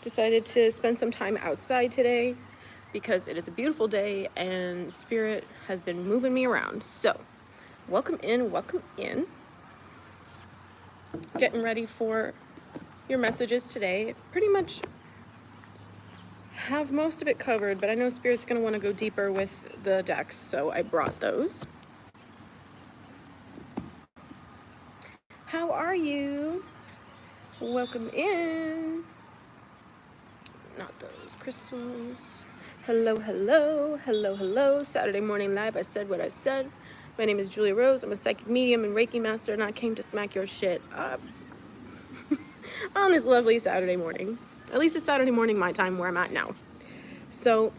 decided to spend some time outside today because it is a beautiful day and Spirit has been moving me around. So, welcome in, welcome in. Getting ready for your messages today. Pretty much have most of it covered, but I know Spirit's going to want to go deeper with the decks, so I brought those. How are you? Welcome in. Not those crystals. Hello, hello, hello, hello. Saturday morning live. I said what I said. My name is Julia Rose. I'm a psychic medium and Reiki master, and I came to smack your shit up on this lovely Saturday morning. At least it's Saturday morning my time where I'm at now. So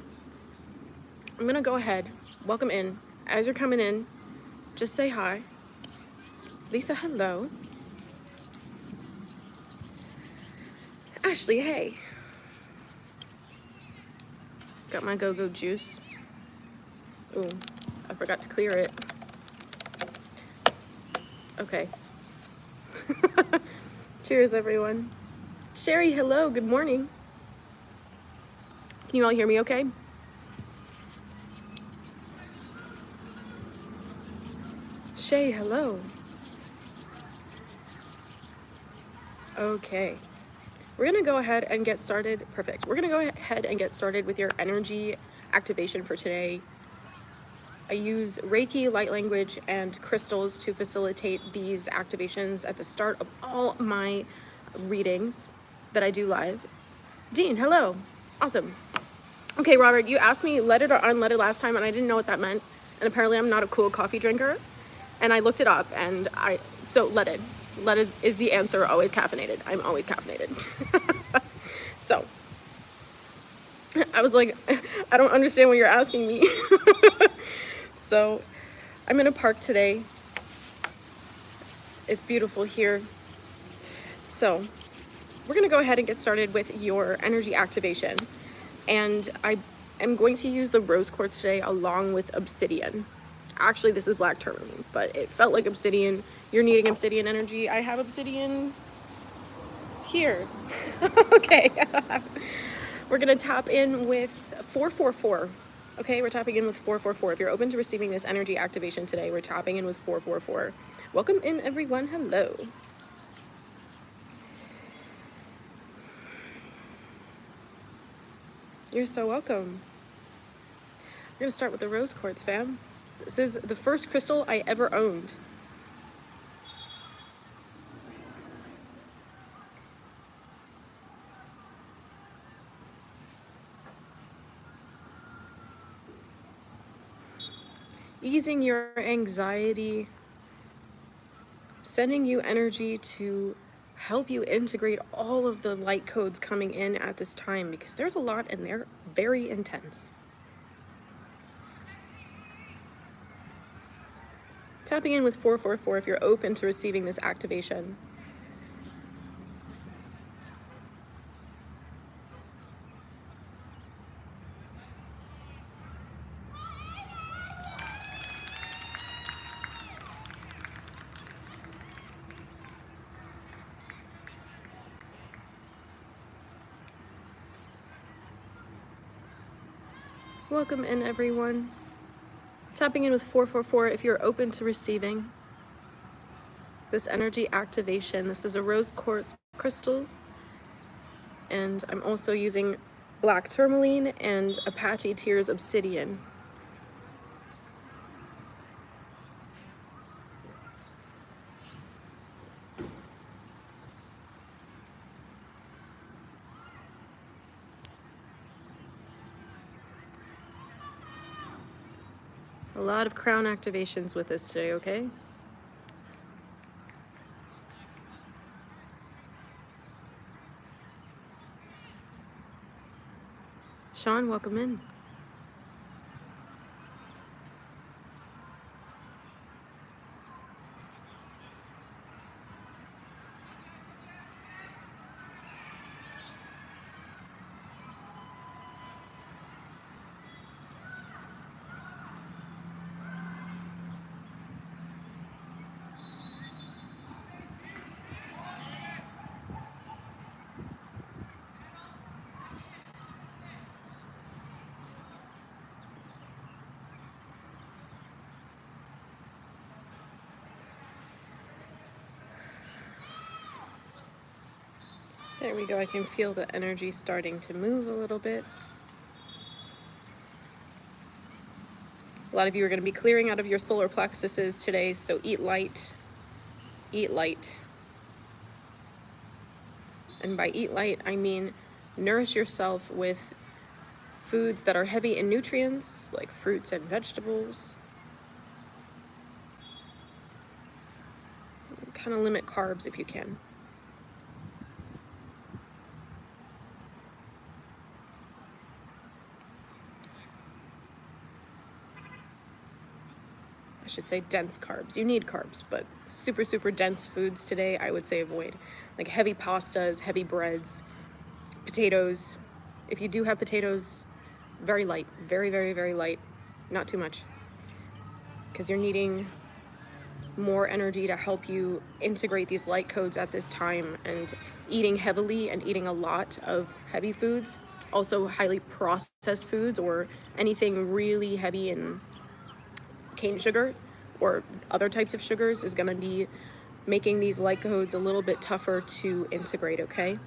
I'm gonna go ahead, welcome in. As you're coming in, just say hi. Lisa, hello. Ashley, hey. Got my go-go juice. Ooh, I forgot to clear it. Okay. Cheers, everyone. Sherry, hello, good morning. Can you all hear me okay? Shay, hello. Okay. We're gonna go ahead and get started. Perfect. We're gonna go ahead and get started with your energy activation for today. I use Reiki, light language, and crystals to facilitate these activations at the start of all my readings that I do live. Dean, hello. Awesome. Okay, Robert, you asked me leaded or unleaded last time, and I didn't know what that meant. And apparently I'm not a cool coffee drinker. And I looked it up, and so leaded. Lead is the answer, always caffeinated. I'm always caffeinated. So, I was like, I don't understand what you're asking me. So, I'm in a park today. It's beautiful here. So, we're gonna go ahead and get started with your energy activation. And I am going to use the rose quartz today along with obsidian. Actually, this is black tourmaline, but it felt like obsidian. You're needing obsidian energy. I have obsidian here. Okay. We're gonna tap in with 444. Okay, we're tapping in with 444. If you're open to receiving this energy activation today, we're tapping in with 444. Welcome in, everyone. Hello. You're so welcome. We're gonna start with the rose quartz, fam. This is the first crystal I ever owned. Easing your anxiety, sending you energy to help you integrate all of the light codes coming in at this time, because there's a lot and they're very intense. Tapping in with 444 if you're open to receiving this activation. Welcome in, everyone. Tapping in with 444 if you're open to receiving this energy activation. This is a rose quartz crystal, and I'm also using black tourmaline and Apache Tears obsidian. A lot of crown activations with this today, okay? Sean, welcome in. There we go. I can feel the energy starting to move a little bit. A lot of you are going to be clearing out of your solar plexuses today, so eat light. Eat light. And by eat light, I mean nourish yourself with foods that are heavy in nutrients, like fruits and vegetables. Kind of limit carbs if you can. I should say dense carbs. You need carbs, but super, super dense foods today, I would say avoid. Like heavy pastas, heavy breads, potatoes. If you do have potatoes, very light, very, very, very light, not too much. Because you're needing more energy to help you integrate these light codes at this time, and eating heavily and eating a lot of heavy foods, also highly processed foods or anything really heavy in cane sugar or other types of sugars is going to be making these light codes a little bit tougher to integrate, okay?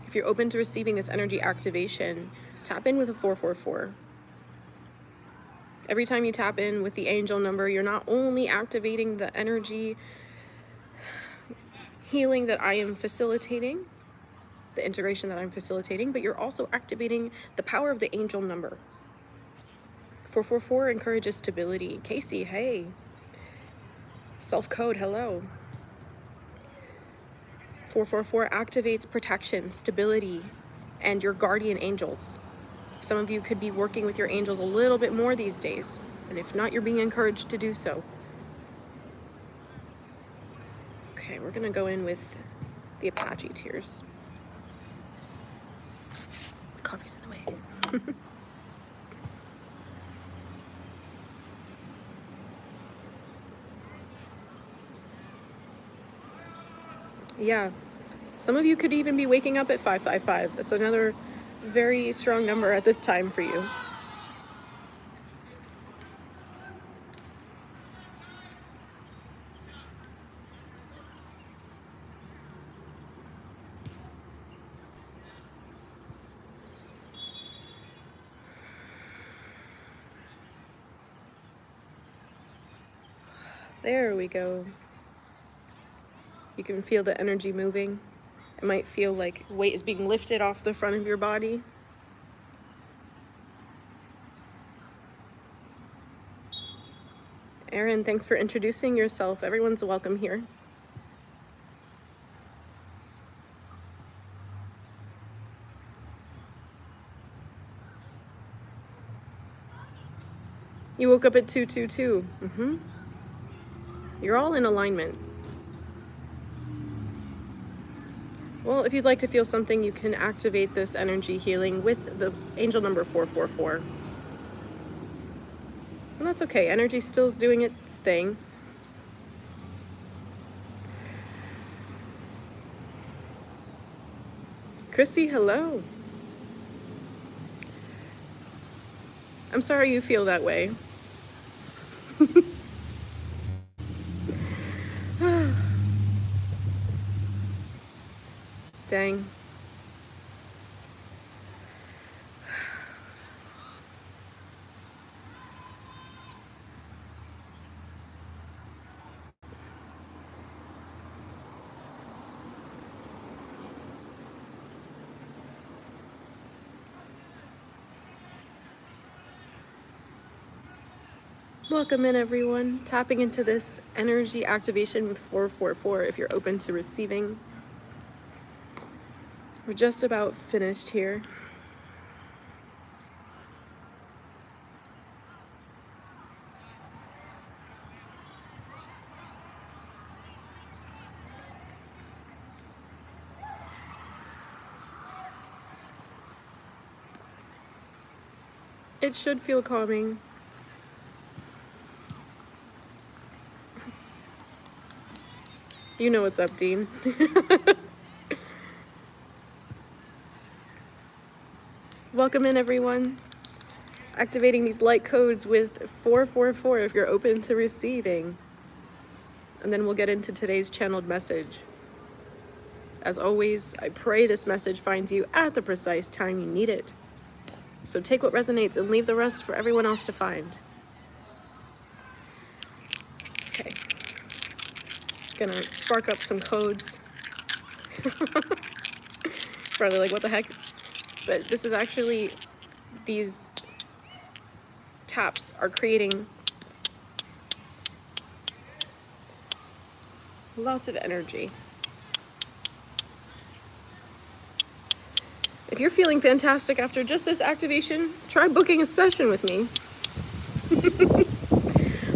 If you're open to receiving this energy activation, tap in with a 444. Every time you tap in with the angel number, you're not only activating the energy healing that I am facilitating, the integration that I'm facilitating, but you're also activating the power of the angel number. 444 encourages stability. Casey, hey. Self-code, hello. 444 activates protection, stability, and your guardian angels. Some of you could be working with your angels a little bit more these days, and if not, you're being encouraged to do so. Okay, we're gonna go in with the Apache tears. Coffee's in the way. Yeah, some of you could even be waking up at 555. That's another very strong number at this time for you. There we go. You can feel the energy moving. It might feel like weight is being lifted off the front of your body. Erin, thanks for introducing yourself. Everyone's welcome here. You woke up at 222. You're all in alignment. Well, if you'd like to feel something, you can activate this energy healing with the angel number 444. And that's okay. Energy still's doing its thing. Chrissy, hello. I'm sorry you feel that way. Dang. Welcome in, everyone. Tapping into this energy activation with 444 if you're open to receiving. We're just about finished here. It should feel calming. You know what's up, Dean. Welcome in, everyone. Activating these light codes with 444 if you're open to receiving. And then we'll get into today's channeled message. As always, I pray this message finds you at the precise time you need it. So take what resonates and leave the rest for everyone else to find. Okay. Gonna spark up some codes. Probably like, what the heck? But this is actually, these taps are creating lots of energy. If you're feeling fantastic after just this activation, try booking a session with me.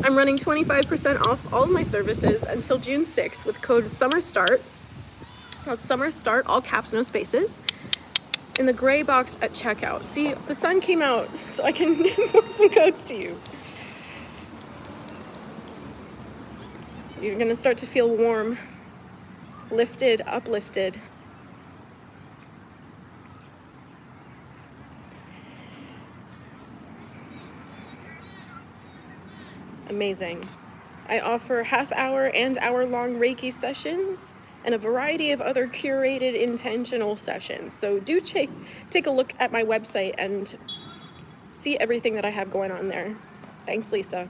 I'm running 25% off all of my services until June 6th with code SUMMERSTART. That's SUMMERSTART, all caps, no spaces, in the gray box at checkout. See, the sun came out, so I can put some codes to you. You're gonna start to feel warm, lifted, uplifted. Amazing. I offer half-hour and hour-long Reiki sessions and a variety of other curated intentional sessions. So do take a look at my website and see everything that I have going on there. Thanks, Lisa.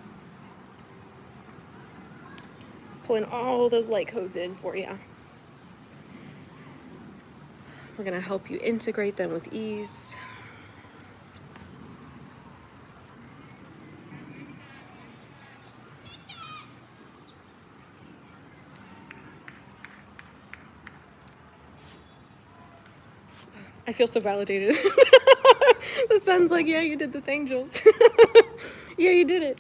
Pulling all those light codes in for you. We're gonna help you integrate them with ease. I feel so validated. The sun's like, yeah, you did the thing, Jules. Yeah, you did it.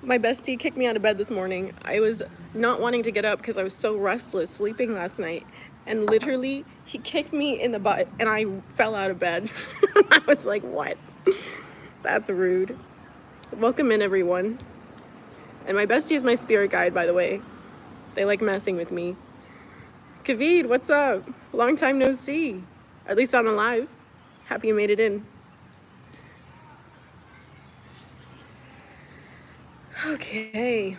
My bestie kicked me out of bed this morning. I was not wanting to get up because I was so restless sleeping last night. And literally, he kicked me in the butt and I fell out of bed. I was like, what? That's rude. Welcome in, everyone. And my bestie is my spirit guide, by the way. They like messing with me. Kavid, what's up? Long time no see. At least on live. Happy you made it in. Okay.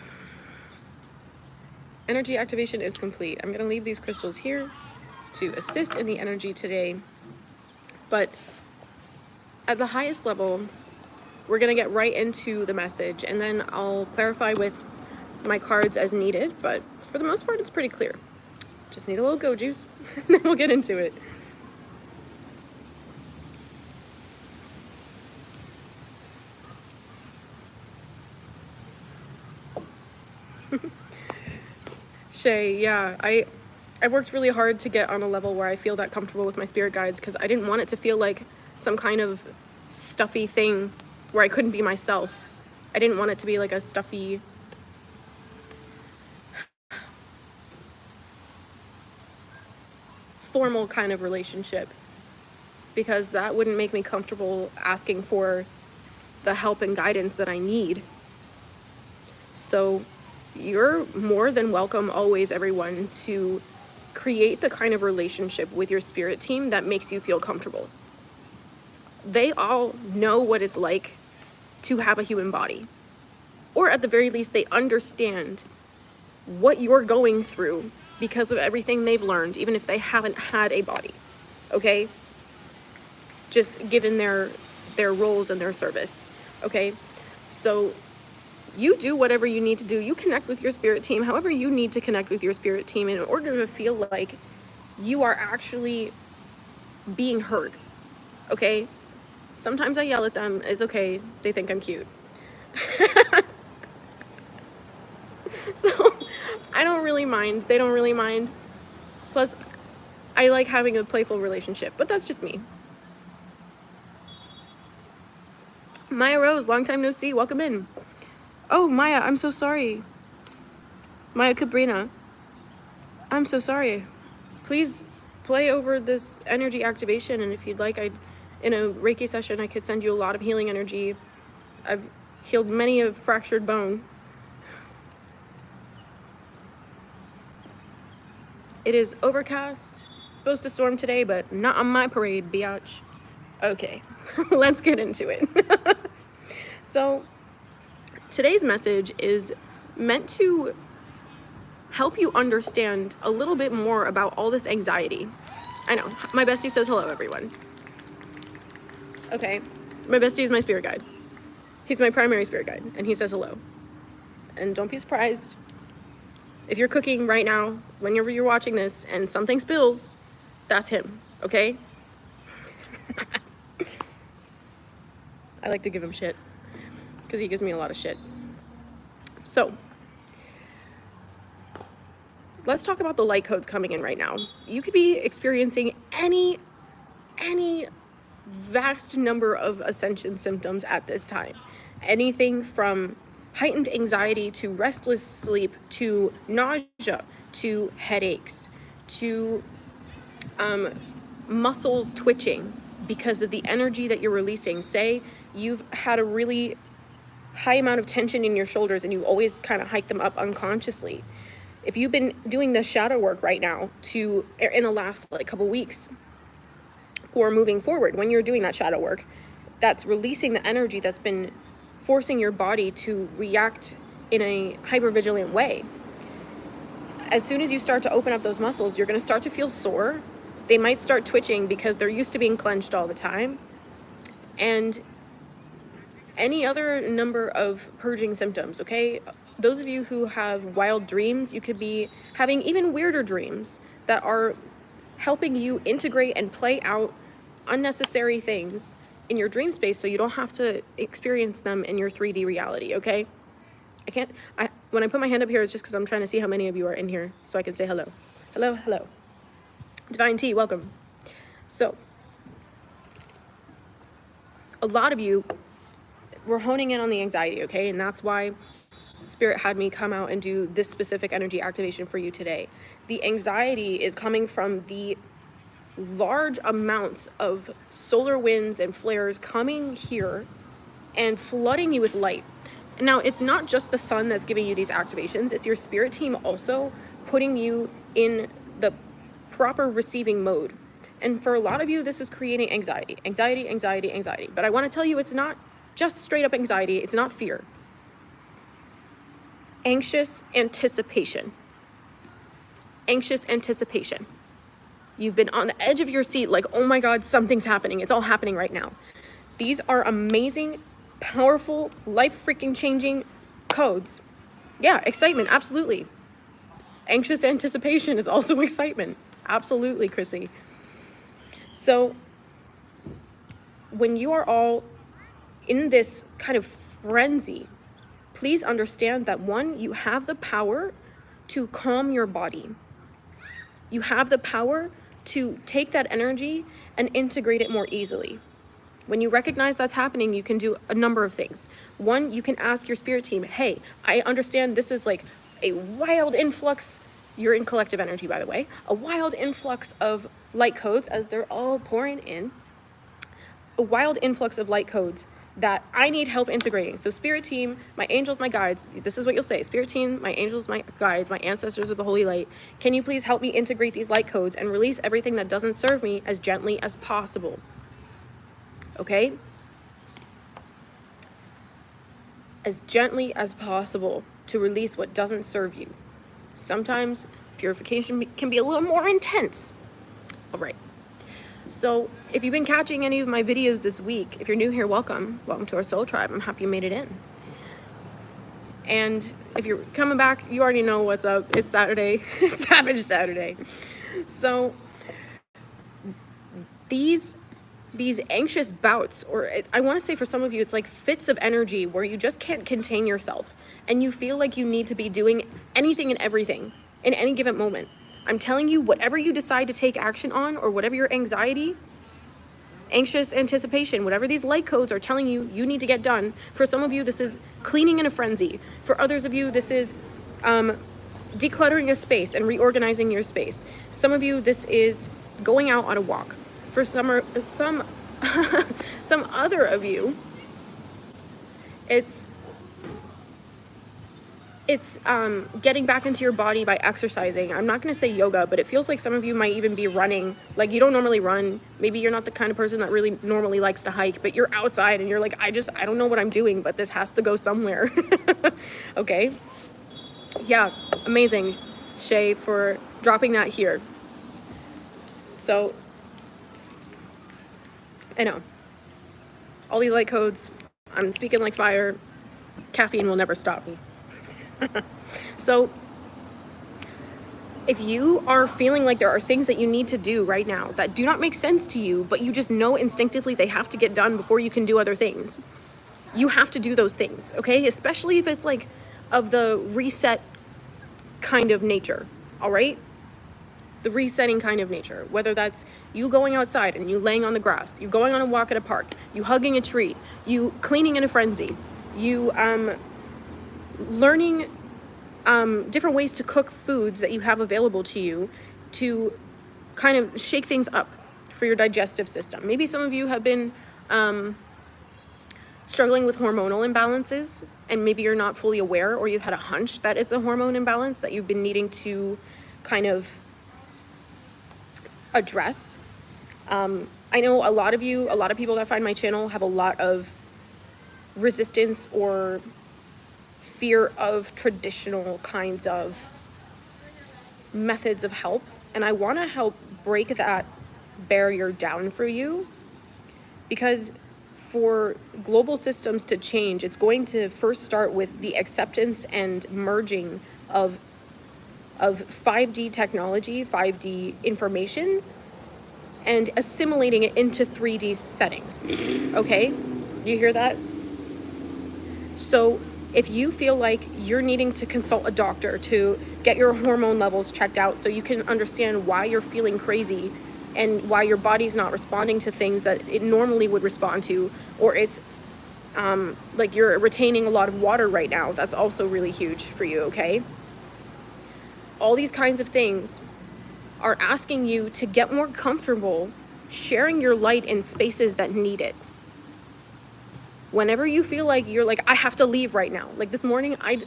Energy activation is complete. I'm going to leave these crystals here to assist in the energy today. But at the highest level, we're going to get right into the message, and then I'll clarify with my cards as needed, but for the most part, it's pretty clear. Just need a little go juice, and then we'll get into it. Shay, yeah, I've worked really hard to get on a level where I feel that comfortable with my spirit guides, because I didn't want it to feel like some kind of stuffy thing where I couldn't be myself. I didn't want it to be like a stuffy, formal kind of relationship, because that wouldn't make me comfortable asking for the help and guidance that I need. So you're more than welcome always, everyone, to create the kind of relationship with your spirit team that makes you feel comfortable. They all know what it's like to have a human body, or at the very least, they understand what you're going through because of everything they've learned, even if they haven't had a body, okay? Just given their roles and their service, okay? So you do whatever you need to do. You connect with your spirit team however you need to connect with your spirit team in order to feel like you are actually being heard, okay? Sometimes I yell at them. It's okay. They think I'm cute. So I don't really mind. They don't really mind. Plus, I like having a playful relationship, but that's just me. Maya Rose, long time no see. Welcome in. Oh, Maya, I'm so sorry. Maya Cabrina, I'm so sorry. Please play over this energy activation, and if you'd like, in a Reiki session, I could send you a lot of healing energy. I've healed many a fractured bone. It is overcast. It's supposed to storm today, but not on my parade, biatch. Okay, let's get into it. So today's message is meant to help you understand a little bit more about all this anxiety. I know, my bestie says hello, everyone. Okay, my bestie is my spirit guide. He's my primary spirit guide, and he says hello. And don't be surprised if you're cooking right now, whenever you're watching this, and something spills, that's him, okay? I like to give him shit, because he gives me a lot of shit. So, let's talk about the light codes coming in right now. You could be experiencing any vast number of ascension symptoms at this time. Anything from heightened anxiety to restless sleep to nausea to headaches to muscles twitching because of the energy that you're releasing. Say you've had a really high amount of tension in your shoulders and you always kind of hike them up unconsciously. If you've been doing the shadow work right now in the last couple weeks or moving forward, when you're doing that shadow work, that's releasing the energy that's been forcing your body to react in a hypervigilant way. As soon as you start to open up those muscles, you're going to start to feel sore. They might start twitching because they're used to being clenched all the time. And any other number of purging symptoms, okay? Those of you who have wild dreams, you could be having even weirder dreams that are helping you integrate and play out unnecessary things in your dream space so you don't have to experience them in your 3D reality, okay? When I put my hand up here, it's just because I'm trying to see how many of you are in here so I can say hello. Hello, hello. Divine T, welcome. So, a lot of you, we're honing in on the anxiety, okay? And that's why Spirit had me come out and do this specific energy activation for you today. The anxiety is coming from the large amounts of solar winds and flares coming here and flooding you with light. Now, it's not just the sun that's giving you these activations, it's your spirit team also putting you in the proper receiving mode. And for a lot of you, this is creating anxiety. But I want to tell you, it's not just straight up anxiety, it's not fear. Anxious anticipation. Anxious anticipation. You've been on the edge of your seat like, oh my God, something's happening. It's all happening right now. These are amazing, powerful, life freaking changing codes. Yeah, excitement, absolutely. Anxious anticipation is also excitement. Absolutely, Chrissy. So when you are all in this kind of frenzy, please understand that one, you have the power to calm your body. You have the power to take that energy and integrate it more easily. When you recognize that's happening, you can do a number of things. One, you can ask your spirit team, hey, I understand this is like a wild influx. You're in collective energy, by the way. A wild influx of light codes as they're all pouring in. A wild influx of light codes that I need help integrating. So spirit team, my angels, my guides, this is what you'll say. Spirit team, my angels, my guides, my ancestors of the holy light, can you please help me integrate these light codes and release everything that doesn't serve me as gently as possible? Okay? As gently as possible to release what doesn't serve you. Sometimes purification can be a little more intense. All right. So if you've been catching any of my videos this week, if you're new here, welcome. Welcome to our soul tribe. I'm happy you made it in. And if you're coming back, you already know what's up. It's Saturday, Savage Saturday. So these anxious bouts, or I want to say for some of you, it's like fits of energy where you just can't contain yourself and you feel like you need to be doing anything and everything in any given moment. I'm telling you, whatever you decide to take action on, or whatever your anxiety, anxious anticipation, whatever these light codes are telling you, you need to get done. For some of you, this is cleaning in a frenzy. For others of you, this is decluttering a space and reorganizing your space. Some of you, this is going out on a walk. For some other of you, it's getting back into your body by exercising. I'm not going to say yoga, but it feels like some of you might even be running. Like you don't normally run. Maybe you're not the kind of person that really normally likes to hike, but you're outside and you're like, I don't know what I'm doing, but this has to go somewhere. Okay. Yeah, amazing, Shay, for dropping that here. So, I know. All these light codes, I'm speaking like fire. Caffeine will never stop me. So, if you are feeling like there are things that you need to do right now that do not make sense to you, but you just know instinctively they have to get done before you can do other things, you have to do those things, okay? Especially if it's like of the reset kind of nature, all right? The resetting kind of nature, whether that's you going outside and you laying on the grass, you going on a walk at a park, you hugging a tree, you cleaning in a frenzy, you learning different ways to cook foods that you have available to you to kind of shake things up for your digestive system. Maybe some of you have been struggling with hormonal imbalances, and maybe you're not fully aware, or you've had a hunch that it's a hormone imbalance that you've been needing to kind of address. I know a lot of people that find my channel have a lot of resistance or fear of traditional kinds of methods of help, and I want to help break that barrier down for you, because for global systems to change, it's going to first start with the acceptance and merging of 5D technology, 5D information, and assimilating it into 3D settings. Okay? You hear that? So if you feel like you're needing to consult a doctor to get your hormone levels checked out so you can understand why you're feeling crazy and why your body's not responding to things that it normally would respond to, or it's like you're retaining a lot of water right now, that's also really huge for you, okay? All these kinds of things are asking you to get more comfortable sharing your light in spaces that need it. Whenever you feel like you're like, I have to leave right now. Like this morning, I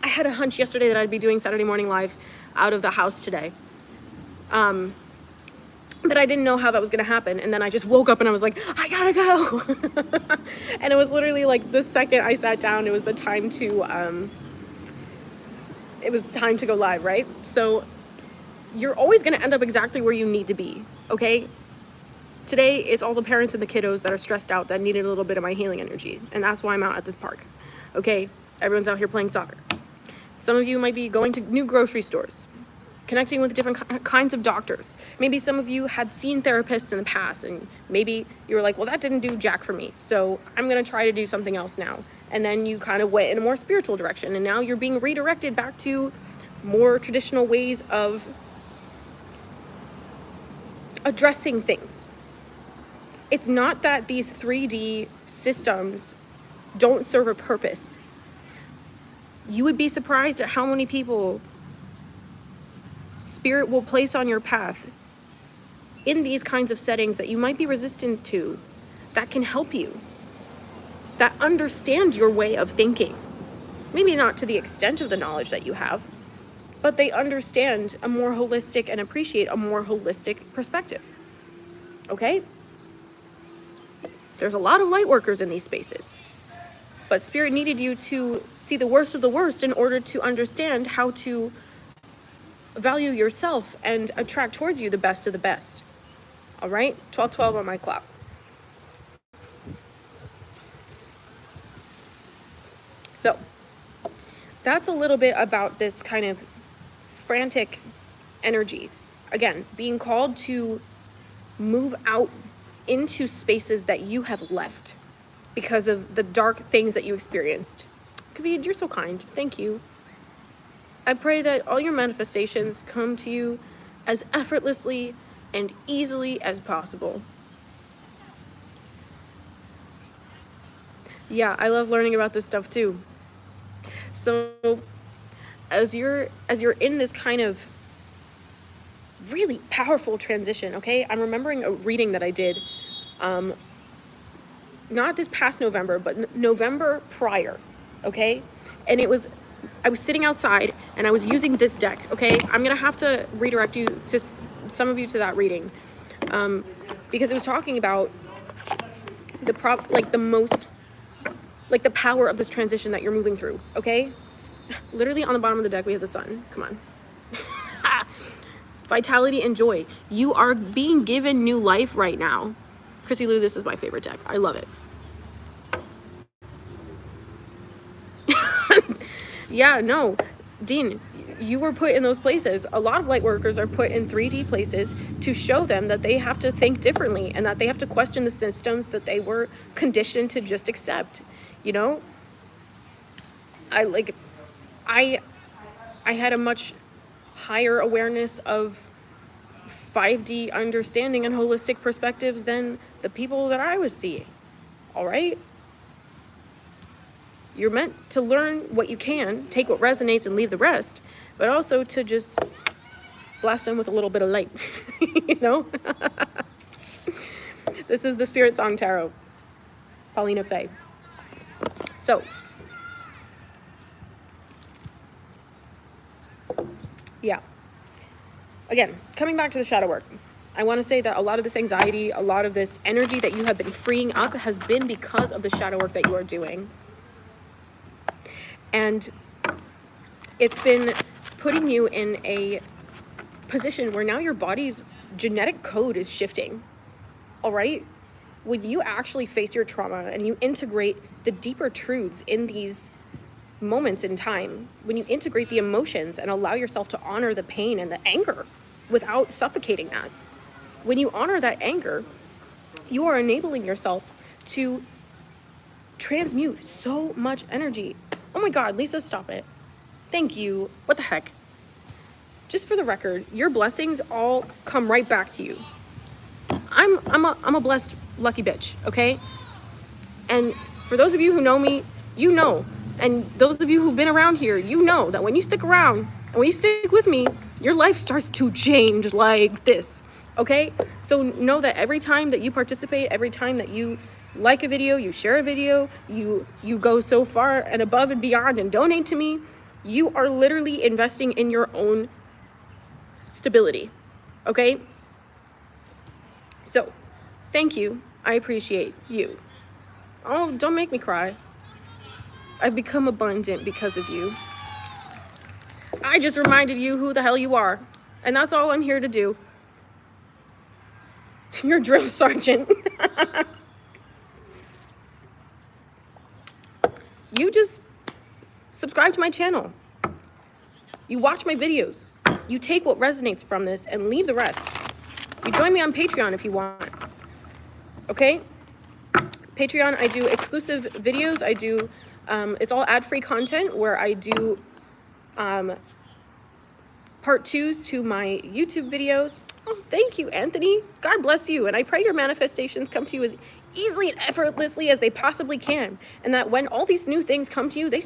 had a hunch yesterday that I'd be doing Saturday Morning Live out of the house today. But I didn't know how that was going to happen. And then I just woke up and I was like, I gotta go. And it was literally like the second I sat down, it was the time to, go live, right? So you're always going to end up exactly where you need to be, okay? Today it's all the parents and the kiddos that are stressed out that needed a little bit of my healing energy. And that's why I'm out at this park, okay? Everyone's out here playing soccer. Some of you might be going to new grocery stores, connecting with different kinds of doctors. Maybe some of you had seen therapists in the past, and maybe you were like, well, that didn't do jack for me, so I'm gonna try to do something else now. And then you kind of went in a more spiritual direction, and now you're being redirected back to more traditional ways of addressing things. It's not that these 3D systems don't serve a purpose. You would be surprised at how many people Spirit will place on your path in these kinds of settings that you might be resistant to, that can help you, that understand your way of thinking. Maybe not to the extent of the knowledge that you have, but they understand a more holistic and appreciate a more holistic perspective. Okay? There's a lot of light workers in these spaces, but Spirit needed you to see the worst of the worst in order to understand how to value yourself and attract towards you the best of the best. All right? 1212 on my clock. So that's a little bit about this kind of frantic energy. Again, being called to move out into spaces that you have left because of the dark things that you experienced. Kaved, you're so kind. Thank you. I pray that all your manifestations come to you as effortlessly and easily as possible. Yeah, I love learning about this stuff too. So as you're in this kind of really powerful transition, okay? I'm remembering a reading that I did, not this past November, but November prior, okay? And I was sitting outside and I was using this deck, okay? I'm gonna have to redirect you to some of you to that reading, because it was talking about the power of this transition that you're moving through, okay? Literally on the bottom of the deck, we have the sun. Come on. Vitality and joy. You are being given new life right now. Chrissy Lou, this is my favorite deck. I love it. Yeah, no. Dean, you were put in those places. A lot of light workers are put in 3D places to show them that they have to think differently and that they have to question the systems that they were conditioned to just accept. You know? I had a much higher awareness of 5D understanding and holistic perspectives than the people that I was seeing. All right? You're meant to learn what you can, take what resonates and leave the rest, but also to just blast them with a little bit of light, you know? This is the Spirit Song Tarot, Paulina Faye. So, yeah. Again, coming back to the shadow work, I want to say that a lot of this anxiety, a lot of this energy that you have been freeing up has been because of the shadow work that you are doing. And it's been putting you in a position where now your body's genetic code is shifting. All right? When you actually face your trauma and you integrate the deeper truths in these moments in time, when you integrate the emotions and allow yourself to honor the pain and the anger without suffocating that, when you honor that anger, you are enabling yourself to transmute so much energy. Oh my God, Lisa, stop it. Thank you. What the heck? Just for the record, your blessings all come right back to you. I'm a blessed, lucky bitch, okay? And for those of you who know me, you know. And those of you who've been around here, you know that when you stick around and when you stick with me, your life starts to change like this, okay? So know that every time that you participate, every time that you like a video, you share a video, you go so far and above and beyond and donate to me, you are literally investing in your own stability, okay? So, thank you. I appreciate you. Oh, don't make me cry. I've become abundant because of you. I just reminded you who the hell you are. And that's all I'm here to do. You're a drill sergeant. You just subscribe to my channel. You watch my videos. You take what resonates from this and leave the rest. You join me on Patreon if you want. Okay? Patreon, I do exclusive videos. I do, it's all ad-free content where I do part 2s to my YouTube videos. Oh, thank you, Anthony. God bless you. And I pray your manifestations come to you as easily and effortlessly as they possibly can. And that when all these new things come to you, they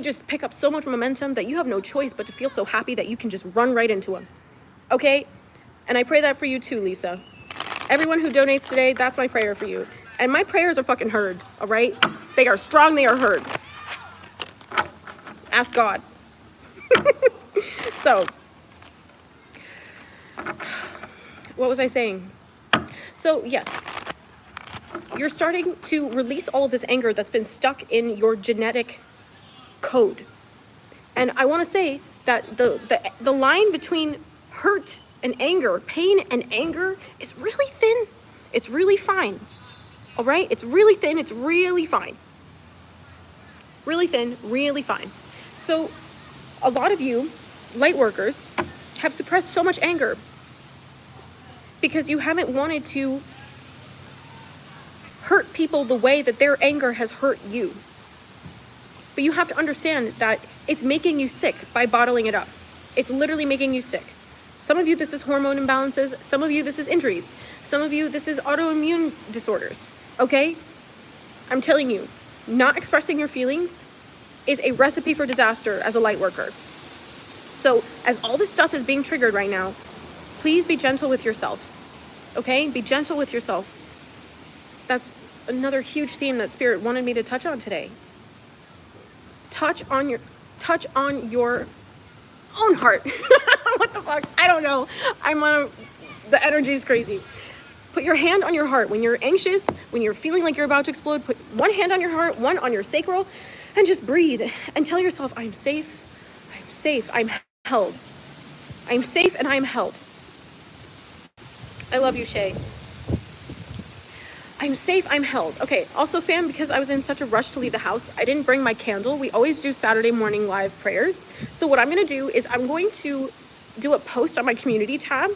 just pick up so much momentum that you have no choice but to feel so happy that you can just run right into them. Okay? And I pray that for you too, Lisa. Everyone who donates today, that's my prayer for you. And my prayers are fucking heard, all right? They are strong, they are heard. Ask God. So, what was I saying? So, yes, you're starting to release all of this anger that's been stuck in your genetic code. And I want to say that the line between hurt and anger, pain and anger is really thin. It's really fine. All right? It's really thin. It's really fine. Really thin, really fine. So a lot of you light workers have suppressed so much anger because you haven't wanted to hurt people the way that their anger has hurt you. But you have to understand that it's making you sick by bottling it up. It's literally making you sick. Some of you, this is hormone imbalances. Some of you, this is injuries. Some of you, this is autoimmune disorders, okay? I'm telling you, not expressing your feelings is a recipe for disaster as a light worker. So as all this stuff is being triggered right now, please be gentle with yourself, okay? Be gentle with yourself. That's another huge theme that Spirit wanted me to touch on today. Touch on your own heart. What the fuck? I don't know. The energy is crazy. Put your hand on your heart. When you're anxious, when you're feeling like you're about to explode, put one hand on your heart, one on your sacral. And just breathe and tell yourself, I'm safe, I'm held. I'm safe and I'm held. I love you, Shay. I'm safe, I'm held. Okay, also fam, because I was in such a rush to leave the house, I didn't bring my candle. We always do Saturday morning live prayers. So what I'm gonna do is I'm going to do a post on my community tab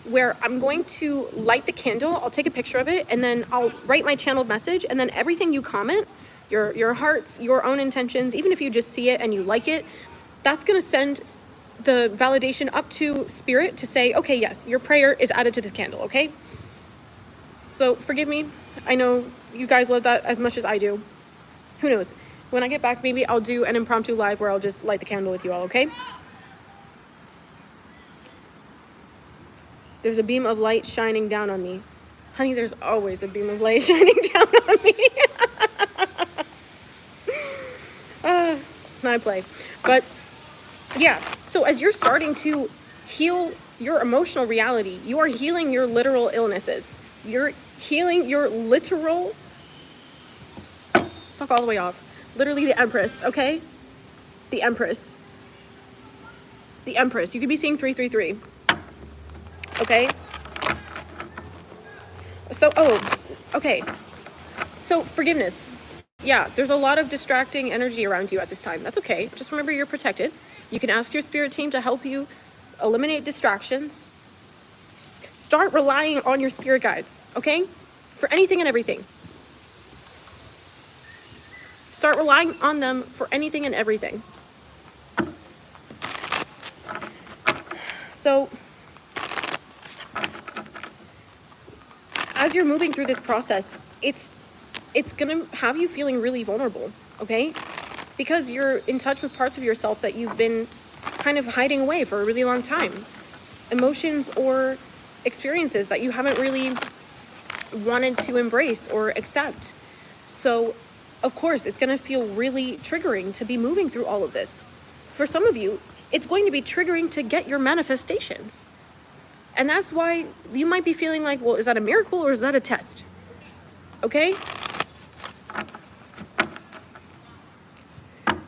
where I'm going to light the candle, I'll take a picture of it, and then I'll write my channeled message, and then everything you comment, your hearts, your own intentions, even if you just see it and you like it, that's gonna send the validation up to spirit to say, okay, yes, your prayer is added to this candle, okay? So forgive me. I know you guys love that as much as I do. Who knows? When I get back, maybe I'll do an impromptu live where I'll just light the candle with you all, okay? There's a beam of light shining down on me. Honey, there's always a beam of light shining down on me. I play. But yeah, so as you're starting to heal your emotional reality, you are healing your literal illnesses. You're healing your literal, fuck all the way off. Literally the Empress, okay? The Empress. The Empress. You could be seeing 333. Okay? So, okay. So, forgiveness. Yeah, there's a lot of distracting energy around you at this time. That's okay. Just remember you're protected. You can ask your spirit team to help you eliminate distractions. Start relying on your spirit guides, okay? For anything and everything. Start relying on them for anything and everything. So, as you're moving through this process, it's gonna have you feeling really vulnerable, okay? Because you're in touch with parts of yourself that you've been kind of hiding away for a really long time. Emotions or experiences that you haven't really wanted to embrace or accept. So, of course, it's gonna feel really triggering to be moving through all of this. For some of you, it's going to be triggering to get your manifestations. And that's why you might be feeling like, well, is that a miracle or is that a test? Okay?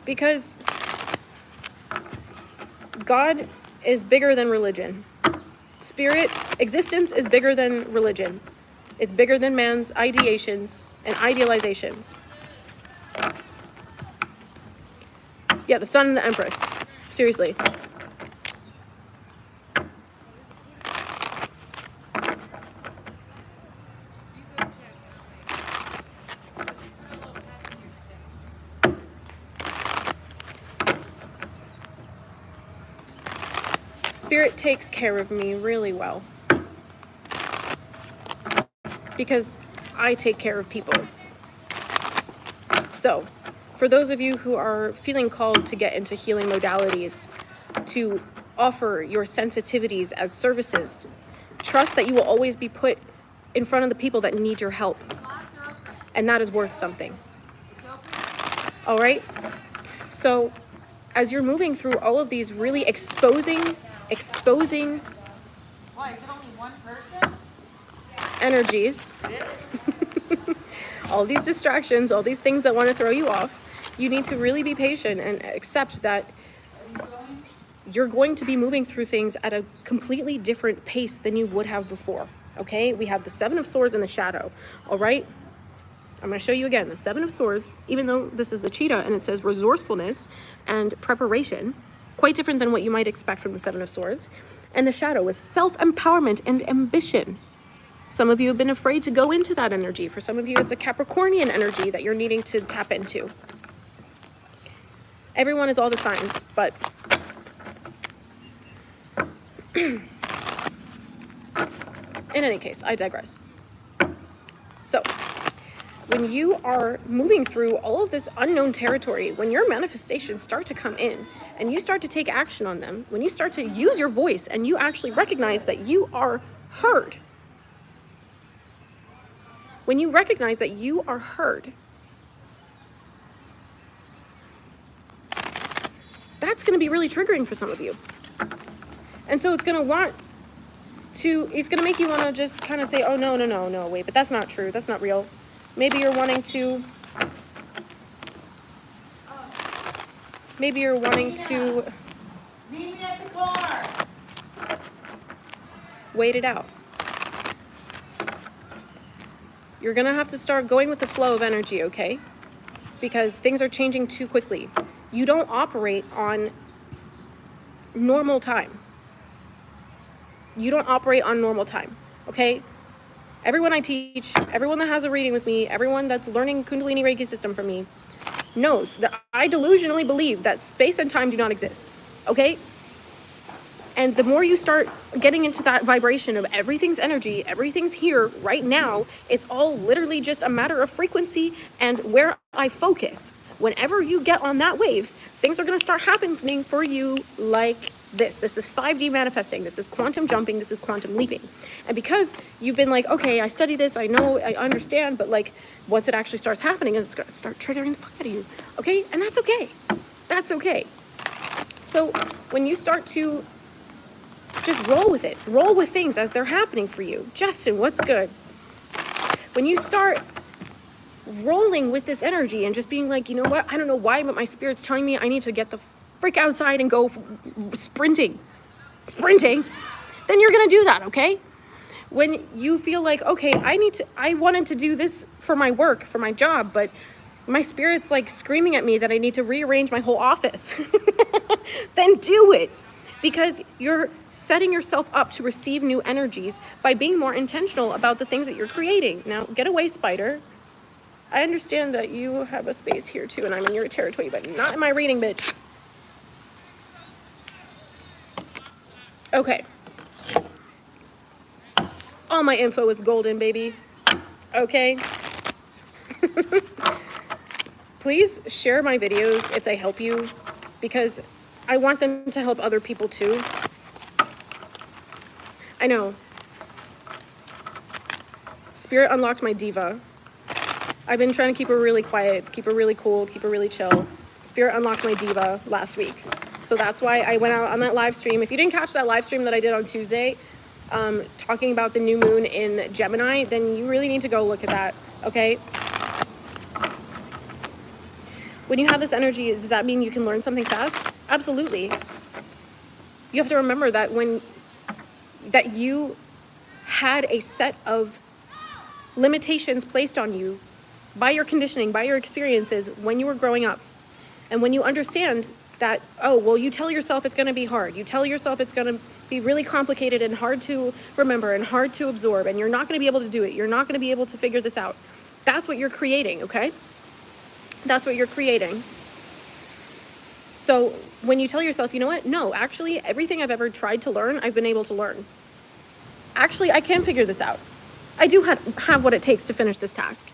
Because God is bigger than religion. Spirit, existence is bigger than religion. It's bigger than man's ideations and idealizations. Yeah, the Sun and the Empress. Seriously. Spirit takes care of me really well. Because I take care of people. So, for those of you who are feeling called to get into healing modalities, to offer your sensitivities as services, trust that you will always be put in front of the people that need your help. And that is worth something. All right? So, as you're moving through all of these really exposing Why, is it only one person? energies, all these distractions, all these things that want to throw you off, you need to really be patient and accept that you're going to be moving through things at a completely different pace than you would have before, okay? We have the Seven of Swords and the Shadow, all right? I'm going to show you again, the Seven of Swords, even though this is a cheetah and it says resourcefulness and preparation, quite different than what you might expect from the Seven of Swords, and the Shadow with self-empowerment and ambition. Some of you have been afraid to go into that energy. For some of you, it's a Capricornian energy that you're needing to tap into. Everyone is all the signs, but in any case, I digress. So, when you are moving through all of this unknown territory, when your manifestations start to come in and you start to take action on them, when you start to use your voice and you actually recognize that you are heard, when you recognize that you are heard, that's going to be really triggering for some of you. And so it's going to make you want to just kind of say, oh, no, wait, but that's not true. That's not real. Maybe you're wanting to Maybe you're wanting to Meet me at the car. wait it out. You're gonna have to start going with the flow of energy, okay? Because things are changing too quickly. You don't operate on normal time. You don't operate on normal time, okay? Everyone I teach, everyone that has a reading with me, everyone that's learning Kundalini Reiki system from me knows that I delusionally believe that space and time do not exist, okay? And the more you start getting into that vibration of everything's energy, everything's here right now, it's all literally just a matter of frequency and where I focus. Whenever you get on that wave, things are going to start happening for you like this. This is 5D manifesting. This is quantum jumping. This is quantum leaping. And because you've been like, okay, I study this, I know, I understand, but like once it actually starts happening, it's going to start triggering the fuck out of you. Okay? And that's okay. That's okay. So when you start to just roll with it, roll with things as they're happening for you. Justin, what's good? When you start rolling with this energy and just being like, you know what, I don't know why, but my spirit's telling me I need to get the frick outside and go sprinting, then you're gonna do that, okay? When you feel like, okay, I wanted to do this for my work, for my job, but my spirit's like screaming at me that I need to rearrange my whole office, then do it. Because you're setting yourself up to receive new energies by being more intentional about the things that you're creating. Now, get away, spider. I understand that you have a space here too, and I'm in your territory, but not in my reading, bitch. Okay. All my info is golden, baby. Okay. Please share my videos if they help you, because I want them to help other people too. I know. Spirit unlocked my diva. I've been trying to keep her really quiet, keep her really cool, keep her really chill. Spirit unlocked my diva last week. So that's why I went out on that live stream. If you didn't catch that live stream that I did on Tuesday, talking about the new moon in Gemini, then you really need to go look at that, okay? When you have this energy, does that mean you can learn something fast? Absolutely. You have to remember that that you had a set of limitations placed on you by your conditioning, by your experiences when you were growing up. And when you understand that, oh, well, you tell yourself it's going to be hard. You tell yourself it's going to be really complicated and hard to remember and hard to absorb, and you're not going to be able to do it. You're not going to be able to figure this out. That's what you're creating, okay? That's what you're creating. So when you tell yourself, you know what? No, actually, everything I've ever tried to learn, I've been able to learn. Actually, I can figure this out. I do have what it takes to finish this task.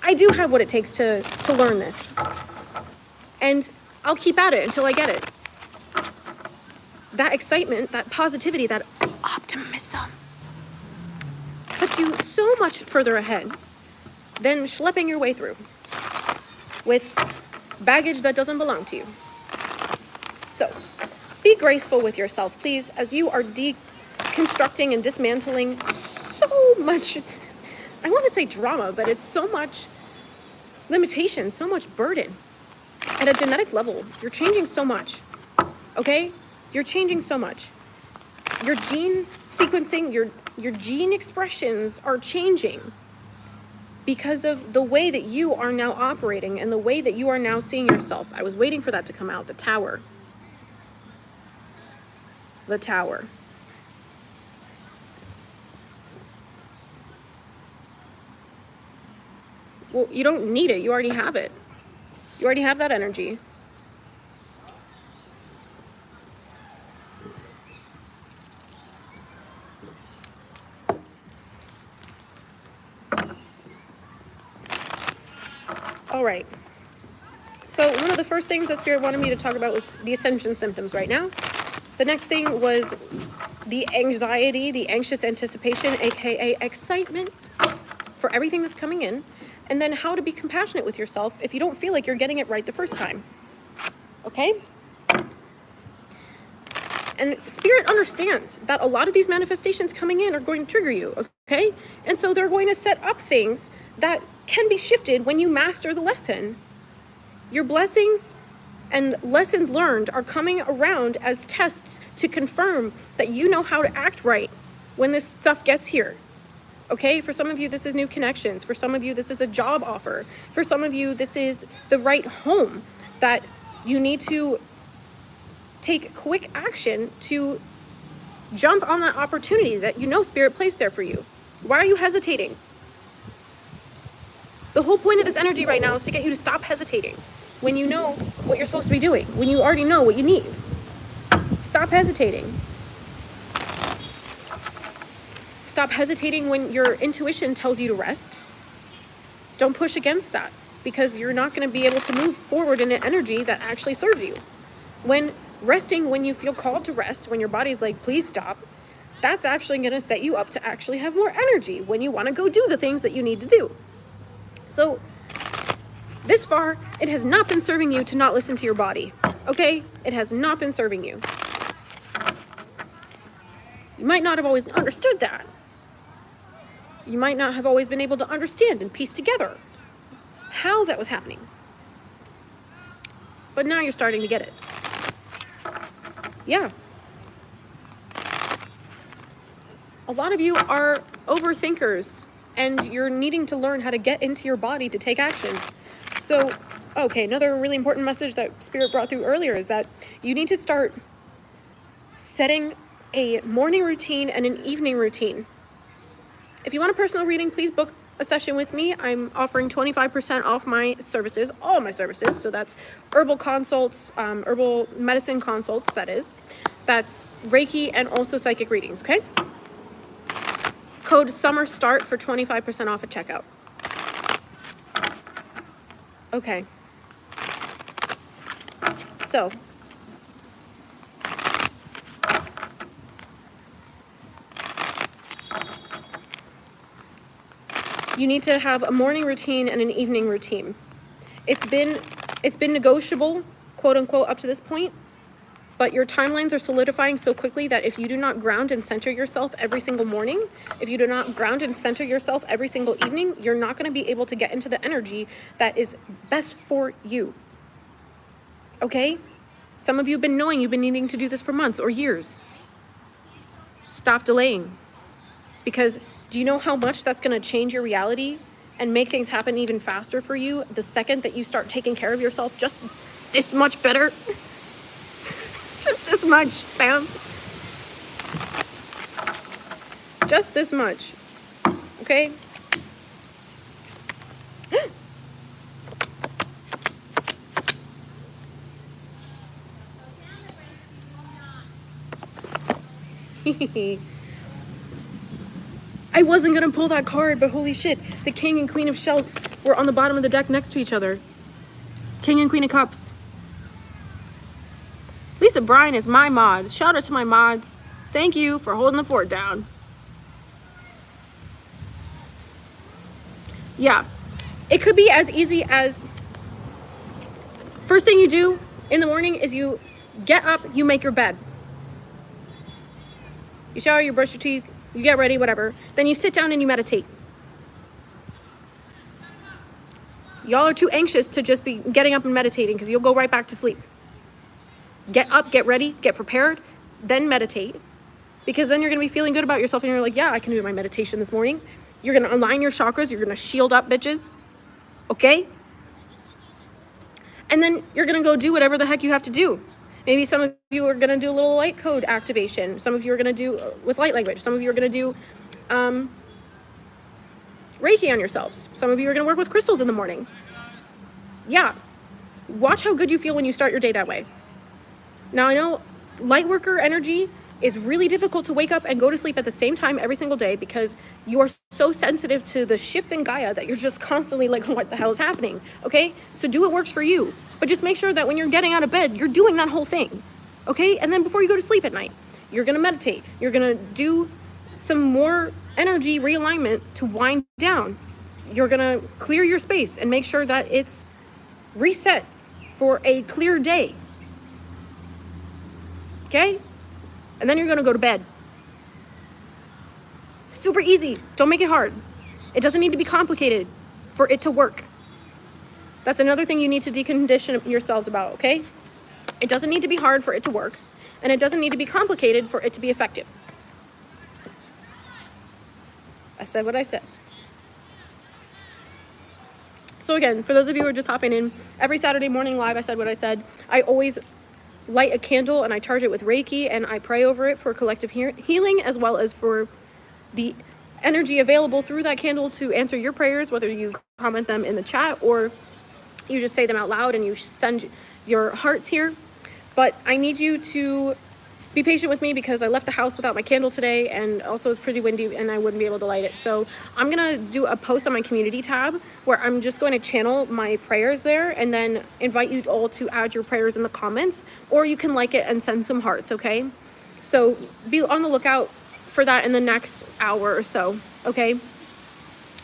I do have what it takes to learn this. And I'll keep at it until I get it. That excitement, that positivity, that optimism puts you so much further ahead than schlepping your way through with baggage that doesn't belong to you. So, be graceful with yourself, please, as you are deconstructing and dismantling so much, I want to say drama, but it's so much limitation, so much burden. At a genetic level, you're changing so much, okay? You're changing so much. Your gene sequencing, your gene expressions are changing because of the way that you are now operating and the way that you are now seeing yourself. I was waiting for that to come out, the tower. The tower. Well, you don't need it. You already have it. You already have that energy. All right. So one of the first things that Spirit wanted me to talk about was the ascension symptoms right now. The next thing was the anxiety, the anxious anticipation, aka excitement for everything that's coming in. And then how to be compassionate with yourself if you don't feel like you're getting it right the first time. Okay? And Spirit understands that a lot of these manifestations coming in are going to trigger you, okay? And so they're going to set up things that can be shifted when you master the lesson. Your blessings and lessons learned are coming around as tests to confirm that you know how to act right when this stuff gets here. Okay, for some of you, this is new connections. For some of you, this is a job offer. For some of you, this is the right home that you need to take quick action to jump on that opportunity that you know Spirit placed there for you. Why are you hesitating? The whole point of this energy right now is to get you to stop hesitating when you know what you're supposed to be doing, when you already know what you need. Stop hesitating. Stop hesitating when your intuition tells you to rest. Don't push against that, because you're not going to be able to move forward in an energy that actually serves you. When resting, when you feel called to rest, when your body's like, please stop, that's actually going to set you up to actually have more energy when you want to go do the things that you need to do. So this far, it has not been serving you to not listen to your body. Okay? It has not been serving you. You might not have always understood that. You might not have always been able to understand and piece together how that was happening. But now you're starting to get it. Yeah. A lot of you are overthinkers, and you're needing to learn how to get into your body to take action. So, okay, another really important message that Spirit brought through earlier is that you need to start setting a morning routine and an evening routine. If you want a personal reading, please book a session with me. I'm offering 25% off my services, all my services. So that's herbal consults, herbal medicine consults, that is. That's Reiki and also psychic readings, okay? Code SUMMERSTART for 25% off at checkout. Okay. So, you need to have a morning routine and an evening routine. It's been negotiable, quote unquote, up to this point, but your timelines are solidifying so quickly that if you do not ground and center yourself every single morning, if you do not ground and center yourself every single evening, you're not going to be able to get into the energy that is best for you. Okay? Some of you have been knowing you've been needing to do this for months or years. Stop delaying. Because do you know how much that's going to change your reality and make things happen even faster for you the second that you start taking care of yourself just this much better? Just this much, fam. Just this much. Okay? I wasn't gonna pull that card, but holy shit, the King and Queen of Shells were on the bottom of the deck next to each other. King and Queen of Cups. Lisa Bryan is my mod. Shout out to my mods. Thank you for holding the fort down. Yeah, it could be as easy as first thing you do in the morning is you get up, you make your bed. You shower, you brush your teeth, you get ready, whatever. Then you sit down and you meditate. Y'all are too anxious to just be getting up and meditating because you'll go right back to sleep. Get up, get ready, get prepared, then meditate. Because then you're going to be feeling good about yourself and you're like, yeah, I can do my meditation this morning. You're going to align your chakras. You're going to shield up, bitches. Okay? And then you're going to go do whatever the heck you have to do. Maybe some of you are going to do a little light code activation. Some of you are going to do with light language. Some of you are going to do Reiki on yourselves. Some of you are going to work with crystals in the morning. Yeah. Watch how good you feel when you start your day that way. Now, I know light worker energy is really difficult to wake up and go to sleep at the same time every single day because you are so sensitive to the shift in Gaia that you're just constantly like, what the hell is happening? Okay? So do what works for you. But just make sure that when you're getting out of bed, you're doing that whole thing. Okay? And then before you go to sleep at night, you're going to meditate. You're going to do some more energy realignment to wind down. You're going to clear your space and make sure that it's reset for a clear day. Okay? And then you're going to go to bed. Super easy. Don't make it hard. It doesn't need to be complicated for it to work. That's another thing you need to decondition yourselves about, okay? It doesn't need to be hard for it to work, and it doesn't need to be complicated for it to be effective. I said what I said. So again, for those of you who are just hopping in, every Saturday morning live, I said what I said. I always light a candle and I charge it with Reiki and I pray over it for collective healing, as well as for the energy available through that candle to answer your prayers, whether you comment them in the chat or you just say them out loud and you send your hearts here. But I need you to be patient with me because I left the house without my candle today, and also it's pretty windy and I wouldn't be able to light it. So I'm gonna do a post on my community tab where I'm just going to channel my prayers there and then invite you all to add your prayers in the comments, or you can like it and send some hearts, okay? So be on the lookout for that in the next hour or so, okay?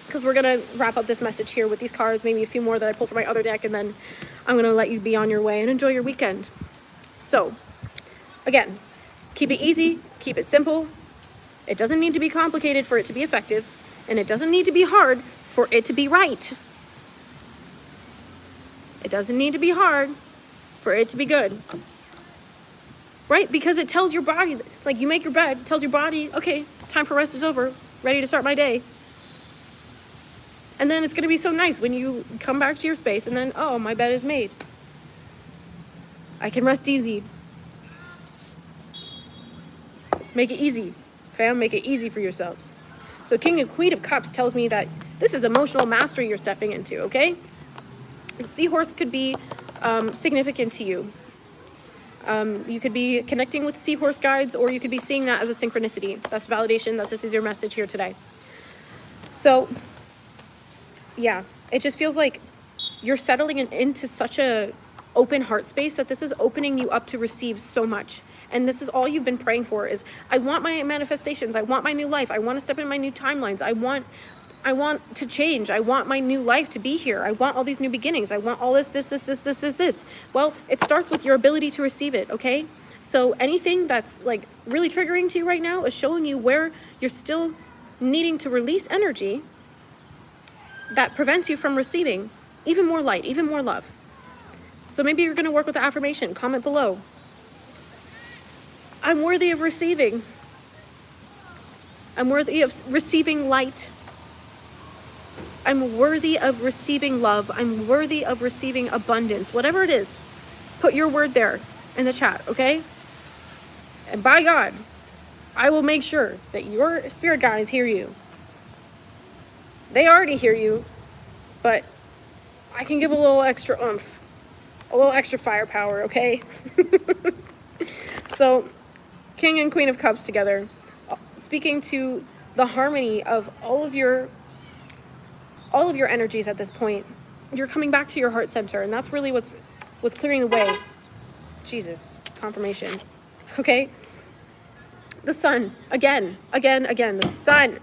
Because we're gonna wrap up this message here with these cards, maybe a few more that I pulled from my other deck, and then I'm gonna let you be on your way and enjoy your weekend. So again, keep it easy, keep it simple. It doesn't need to be complicated for it to be effective, and it doesn't need to be hard for it to be right. It doesn't need to be hard for it to be good. Right? Because it tells your body, like you make your bed, it tells your body, okay, time for rest is over, ready to start my day. And then it's gonna be so nice when you come back to your space and then, oh, my bed is made. I can rest easy. Make it easy, fam. Make it easy for yourselves. So King and Queen of Cups tells me that this is emotional mastery you're stepping into, okay? The seahorse could be significant to you. You could be connecting with seahorse guides, or you could be seeing that as a synchronicity. That's validation that this is your message here today. So, yeah, it just feels like you're settling into such a open heart space that this is opening you up to receive so much. And this is all you've been praying for is, I want my manifestations. I want my new life. I want to step in my new timelines. I want to change. I want my new life to be here. I want all these new beginnings. I want all this. Well, it starts with your ability to receive it, okay? So anything that's like really triggering to you right now is showing you where you're still needing to release energy that prevents you from receiving even more light, even more love. So maybe you're going to work with the affirmation. Comment below. I'm worthy of receiving. I'm worthy of receiving light. I'm worthy of receiving love. I'm worthy of receiving abundance. Whatever it is, put your word there in the chat, okay? And by God, I will make sure that your spirit guides hear you. They already hear you, but I can give a little extra oomph, a little extra firepower, okay? So, King and Queen of Cups together, speaking to the harmony of all of your energies at this point. You're coming back to your heart center, and that's really what's clearing the way. Jesus, confirmation. Okay? The sun, again, the sun.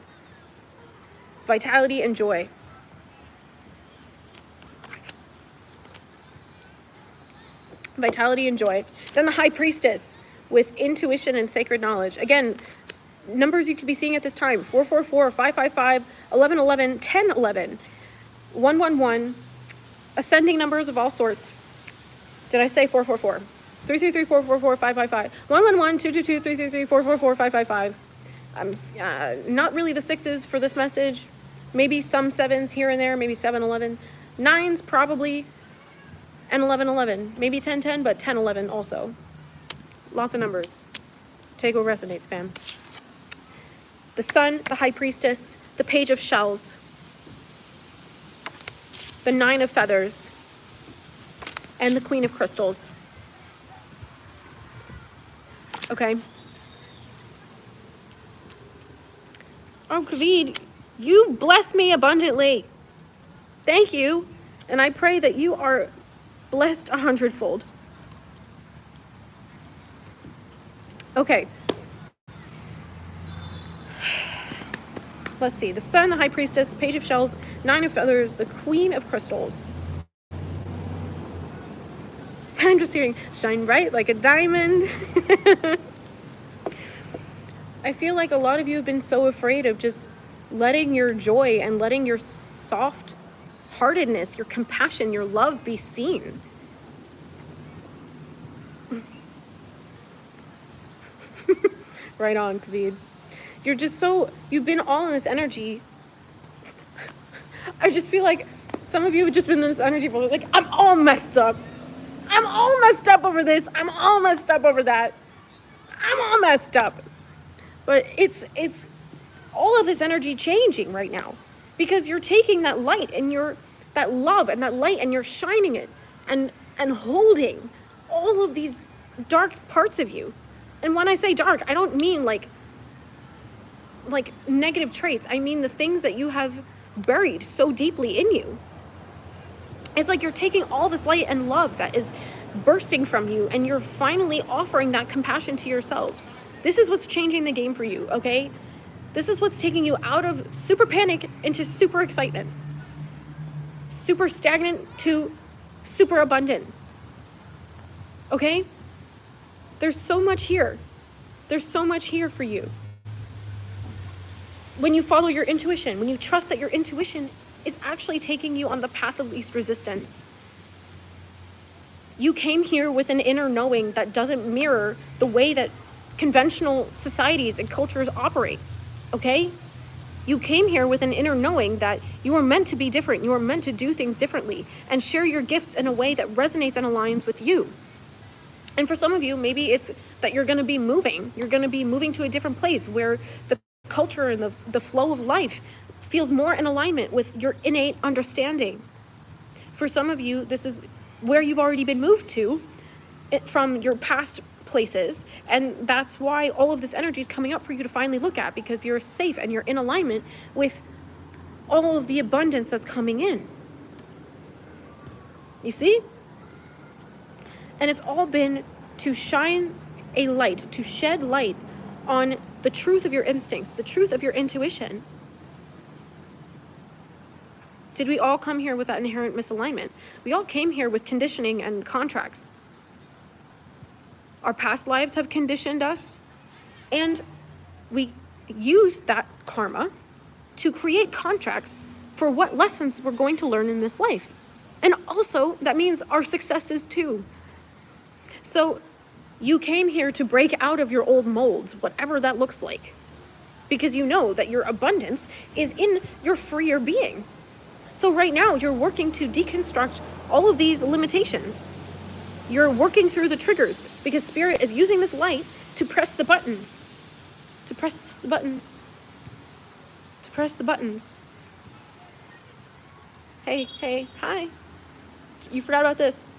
Vitality and joy. Vitality and joy. Then the High Priestess with intuition and sacred knowledge. Again, numbers you could be seeing at this time: 444, 555, 1111, 1011, 111, ascending numbers of all sorts. Did I say 444? 333, 444, 555, 111, 222, 333, 444, 555. Not really the sixes for this message. Maybe some sevens here and there, maybe 711. Nines probably, and 1111. Maybe 1010, but 1011 also. Lots of numbers. Take what resonates, fam. The Sun, the High Priestess, the Page of Shells, the Nine of Feathers, and the Queen of Crystals. Okay. Oh, Kavod, you bless me abundantly. Thank you. And I pray that you are blessed 100-fold. Okay. Let's see. The Sun, the High Priestess, Page of Shells, Nine of Feathers, the Queen of Crystals. I'm just hearing, shine bright like a diamond. I feel like a lot of you have been so afraid of just letting your joy and letting your soft-heartedness, your compassion, your love be seen. Right on, Kavid. You're just so, you've been all in this energy. I just feel like some of you have just been in this energy for like, I'm all messed up. I'm all messed up over this. I'm all messed up over that. I'm all messed up. But it's all of this energy changing right now because you're taking that light and that love and that light and you're shining it and holding all of these dark parts of you. And when I say dark, I don't mean like negative traits. I mean the things that you have buried so deeply in you. It's like you're taking all this light and love that is bursting from you and you're finally offering that compassion to yourselves. This is what's changing the game for you, okay? This is what's taking you out of super panic into super excitement. Super stagnant to super abundant. Okay? There's so much here. There's so much here for you. When you follow your intuition, when you trust that your intuition is actually taking you on the path of least resistance. You came here with an inner knowing that doesn't mirror the way that conventional societies and cultures operate, okay? You came here with an inner knowing that you are meant to be different. You are meant to do things differently and share your gifts in a way that resonates and aligns with you. And for some of you, maybe it's that you're going to be moving. You're going to be moving to a different place where the culture and the flow of life feels more in alignment with your innate understanding. For some of you, this is where you've already been moved to from your past places, and that's why all of this energy is coming up for you to finally look at, because you're safe and you're in alignment with all of the abundance that's coming in. You see? And it's all been to shine a light, to shed light on the truth of your instincts, the truth of your intuition. Did we all come here with that inherent misalignment? We all came here with conditioning and contracts. Our past lives have conditioned us, and we used that karma to create contracts for what lessons we're going to learn in this life. And also, that means our successes too. So you came here to break out of your old molds, whatever that looks like, because you know that your abundance is in your freer being. So right now, you're working to deconstruct all of these limitations. You're working through the triggers because Spirit is using this light to press the buttons. To press the buttons. To press the buttons. Hey, hi. You forgot about this.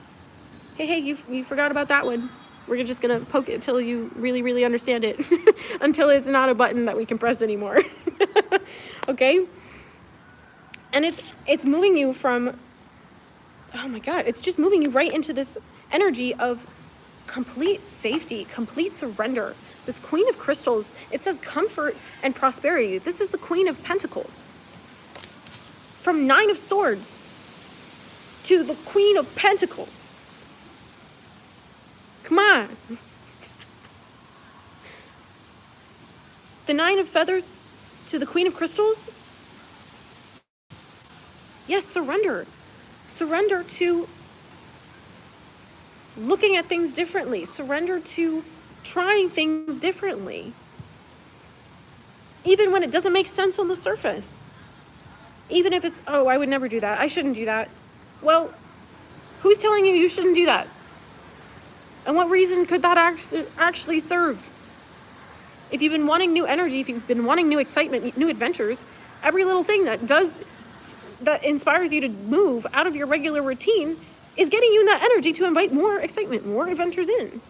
Hey, you forgot about that one. We're just gonna poke it till you really, really understand it. Until it's not a button that we can press anymore. Okay? And it's moving you from, oh my God, it's just moving you right into this energy of complete safety, complete surrender. This Queen of Crystals, it says comfort and prosperity. This is the Queen of Pentacles. From Nine of Swords to the Queen of Pentacles. Come on. The Nine of Feathers to the Queen of Crystals. Yes, surrender. Surrender to looking at things differently. Surrender to trying things differently. Even when it doesn't make sense on the surface. Even if it's, oh, I would never do that. I shouldn't do that. Well, who's telling you shouldn't do that? And what reason could that actually serve? If you've been wanting new energy, if you've been wanting new excitement, new adventures, every little thing that inspires you to move out of your regular routine is getting you in that energy to invite more excitement, more adventures in.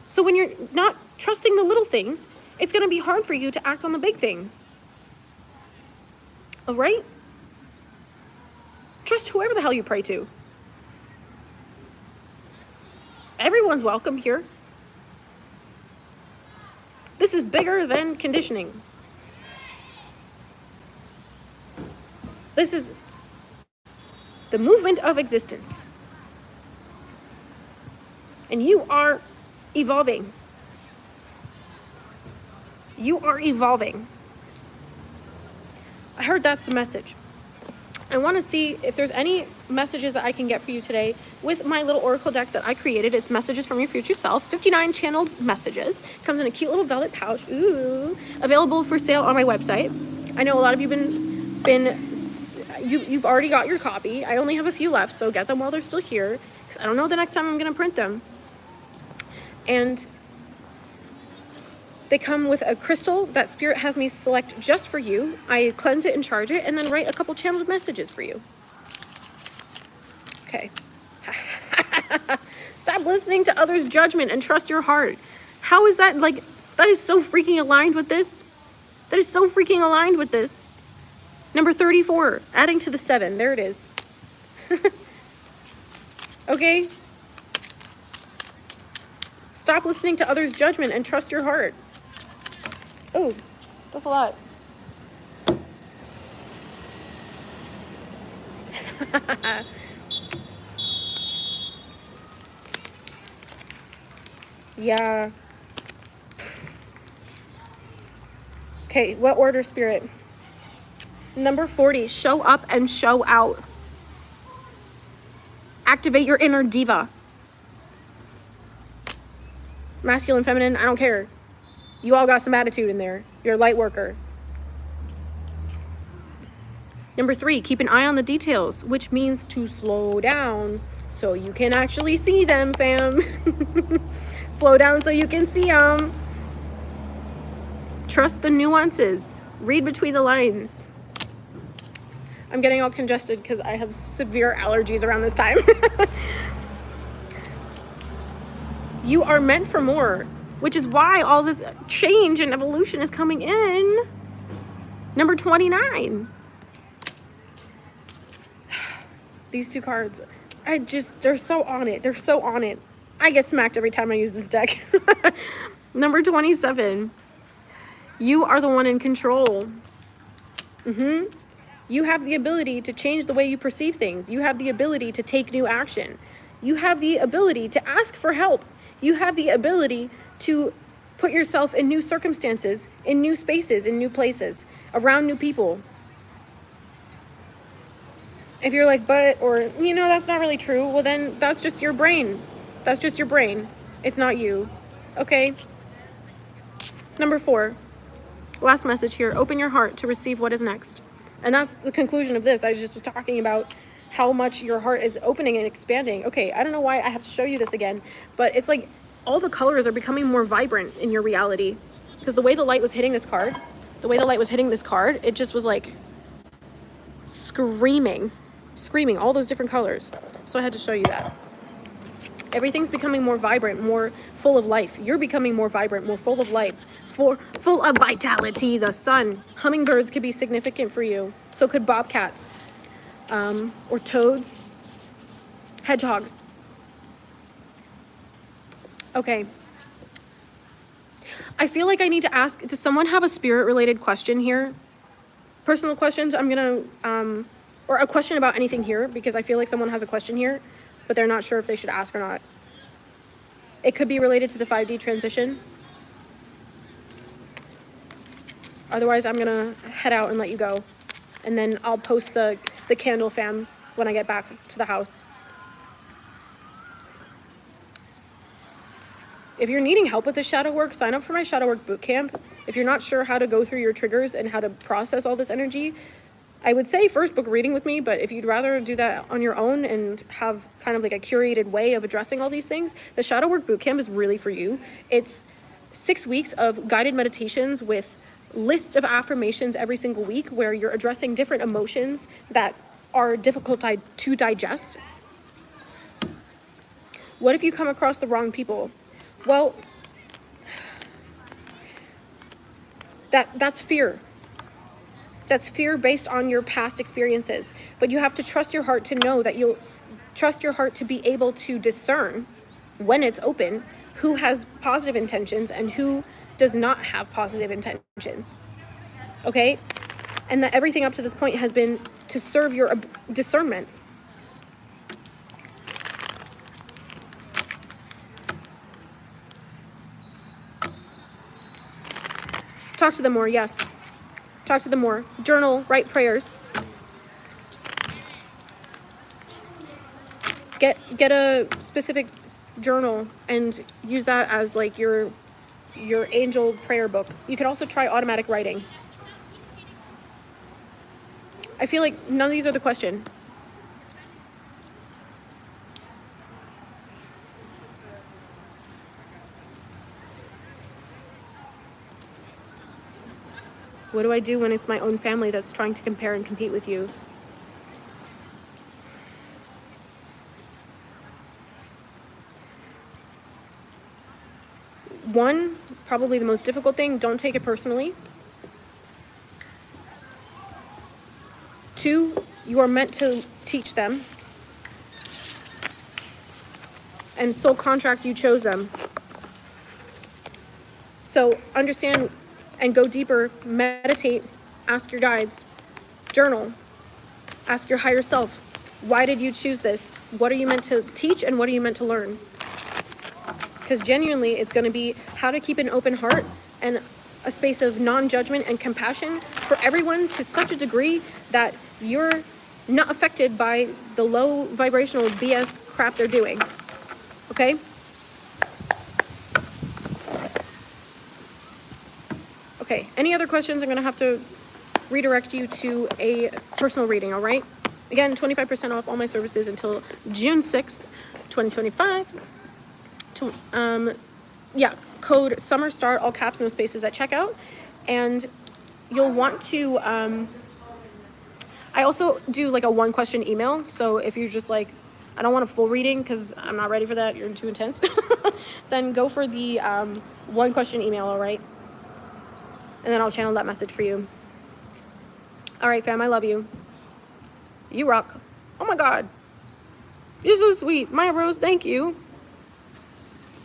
So when you're not trusting the little things, it's going to be hard for you to act on the big things. All right? Trust whoever the hell you pray to. Everyone's welcome here. This is bigger than conditioning. This is the movement of existence. And you are evolving. You are evolving. I heard that's the message. I want to see if there's any messages that I can get for you today with my little oracle deck that I created. It's Messages from Your Future Self, 59 channeled messages. Comes in a cute little velvet pouch. Ooh, available for sale on my website. I know a lot of you've you've already got your copy. I only have a few left, so get them while they're still here, because I don't know the next time I'm going to print them. And they come with a crystal that Spirit has me select just for you. I cleanse it and charge it, and then write a couple channeled messages for you. Okay. Stop listening to others' judgment and trust your heart. How is that, like, that is so freaking aligned with this. That is so freaking aligned with this. Number 34, adding to the 7. There it is. Okay? Stop listening to others' judgment and trust your heart. Oh, that's a lot. Yeah. Okay, what order, Spirit? Number 40, show up and show out. Activate your inner diva. Masculine, feminine, I don't care. You all got some attitude in there. You're a light worker. Number 3, keep an eye on the details, which means to slow down so you can actually see them, fam. Slow down so you can see them. Trust the nuances. Read between the lines. I'm getting all congested because I have severe allergies around this time. You are meant for more, which is why all this change and evolution is coming in. Number 29. These two cards, they're so on it. They're so on it. I get smacked every time I use this deck. Number 27. You are the one in control. You have the ability to change the way you perceive things. You have the ability to take new action. You have the ability to ask for help. You have the ability to put yourself in new circumstances, in new spaces, in new places, around new people. If you're like, that's not really true, well then that's just your brain. That's just your brain. It's not you. Okay? Number 4. Last message here. Open your heart to receive what is next. And that's the conclusion of this. I just was talking about how much your heart is opening and expanding. Okay, I don't know why I have to show you this again, but it's like all the colors are becoming more vibrant in your reality. Because the way the light was hitting this card, it just was like screaming all those different colors. So I had to show you that. Everything's becoming more vibrant, more full of life. You're becoming more vibrant, more full of life, full of vitality. The sun. Hummingbirds could be significant for you. So could bobcats, or toads, hedgehogs. Okay. I feel like I need to ask, does someone have a spirit-related question here? Personal questions, I'm gonna, or a question about anything here, because I feel like someone has a question here, but they're not sure if they should ask or not. It could be related to the 5D transition. Otherwise, I'm gonna head out and let you go. And then I'll post the candle fan when I get back to the house. If you're needing help with the shadow work, sign up for my shadow work bootcamp. If you're not sure how to go through your triggers and how to process all this energy, I would say first book a reading with me, but if you'd rather do that on your own and have kind of like a curated way of addressing all these things, the Shadow Work Bootcamp is really for you. It's 6 weeks of guided meditations with lists of affirmations every single week where you're addressing different emotions that are difficult to digest. What if you come across the wrong people? Well, that's fear. That's fear based on your past experiences. But you have to trust your heart to know that you'll trust your heart to be able to discern when it's open who has positive intentions and who does not have positive intentions. Okay? And that everything up to this point has been to serve your discernment. Talk to them more, yes. Talk to them more. Journal, write prayers. Get a specific journal and use that as like your angel prayer book. You could also try automatic writing. I feel like none of these are the question. What do I do when it's my own family that's trying to compare and compete with you? One, probably the most difficult thing, don't take it personally. Two, you are meant to teach them. And soul contract, you chose them. So understand and go deeper, meditate, ask your guides, journal, ask your higher self, why did you choose this? What are you meant to teach and what are you meant to learn? Because genuinely, it's going to be how to keep an open heart and a space of non-judgment and compassion for everyone to such a degree that you're not affected by the low vibrational BS crap they're doing. Okay? Okay, any other questions? I'm going to have to redirect you to a personal reading, all right? Again, 25% off all my services until June 6th, 2025. Yeah, code SUMMERSTART, all caps, no spaces at checkout. And you'll want to, I also do like a 1-question email. So if you're just like, I don't want a full reading because I'm not ready for that, you're too intense, then go for the 1-question email, all right? And then I'll channel that message for you. All right, fam, I love you. You rock. Oh my God. You're so sweet. Maya Rose, thank you.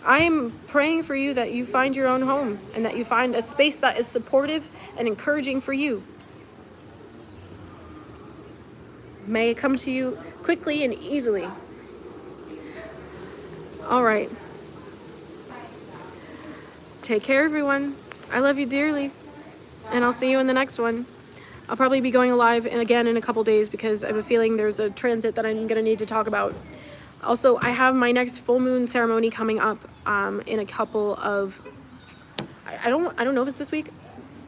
I am praying for you that you find your own home and that you find a space that is supportive and encouraging for you. May it come to you quickly and easily. All right. Take care, everyone. I love you dearly. And I'll see you in the next one. I'll probably be going live again in a couple days because I have a feeling there's a transit that I'm going to need to talk about. Also, I have my next full moon ceremony coming up in a couple of, I don't know if it's this week.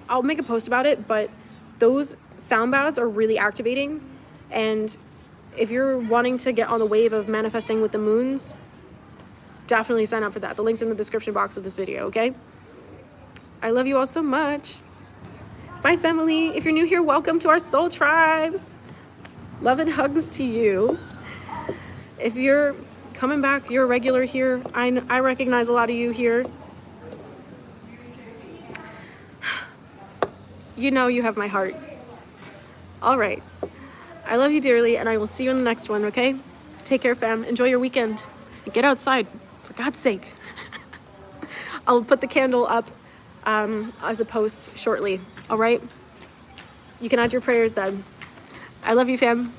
I'll make a post about it, but those sound baths are really activating. And if you're wanting to get on the wave of manifesting with the moons, definitely sign up for that. The link's in the description box of this video, okay? I love you all so much. Bye, family. If you're new here, welcome to our soul tribe. Love and hugs to you. If you're coming back, you're a regular here. I recognize a lot of you here. You know you have my heart. All right. I love you dearly, and I will see you in the next one, okay? Take care, fam. Enjoy your weekend. And get outside, for God's sake. I'll put the candle up as a post shortly, all right? You can add your prayers then. I love you, fam.